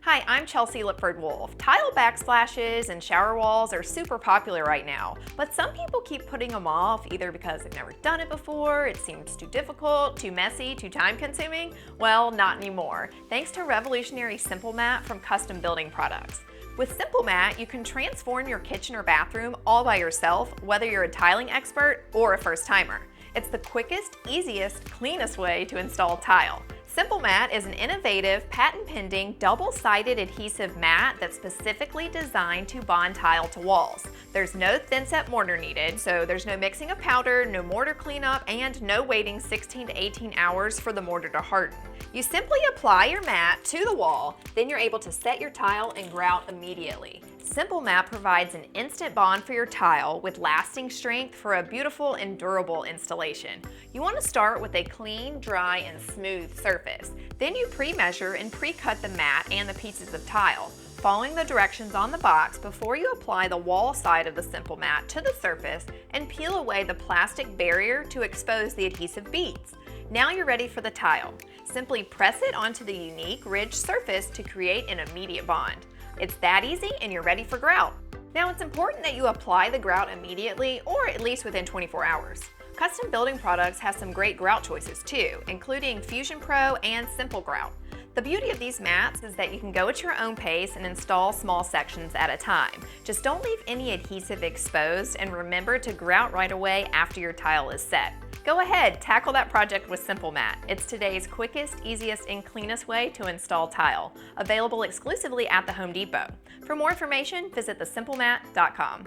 Hi, I'm Chelsea Lipford-Wolf. Tile backsplashes and shower walls are super popular right now, but some people keep putting them off either because they've never done it before, it seems too difficult, too messy, too time-consuming. Well, not anymore, thanks to revolutionary SimpleMat from Custom Building Products. With SimpleMat, you can transform your kitchen or bathroom all by yourself, whether you're a tiling expert or a first-timer. It's the quickest, easiest, cleanest way to install tile. SimpleMat is an innovative, patent-pending, double-sided adhesive mat that's specifically designed to bond tile to walls. There's no thin-set mortar needed, so there's no mixing of powder, no mortar cleanup, and no waiting 16 to 18 hours for the mortar to harden. You simply apply your mat to the wall, then you're able to set your tile and grout immediately. SimpleMat provides an instant bond for your tile with lasting strength for a beautiful and durable installation. You want to start with a clean, dry, and smooth surface. Then you pre-measure and pre-cut the mat and the pieces of tile, following the directions on the box before you apply the wall side of the SimpleMat to the surface and peel away the plastic barrier to expose the adhesive beads. Now you're ready for the tile. Simply press it onto the unique ridged surface to create an immediate bond. It's that easy and you're ready for grout. Now it's important that you apply the grout immediately or at least within 24 hours. Custom Building Products has some great grout choices too, including Fusion Pro and Simple Grout. The beauty of these mats is that you can go at your own pace and install small sections at a time. Just don't leave any adhesive exposed and remember to grout right away after your tile is set. Go ahead, tackle that project with SimpleMat. It's today's quickest, easiest, and cleanest way to install tile. Available exclusively at the Home Depot. For more information, visit thesimplemat.com.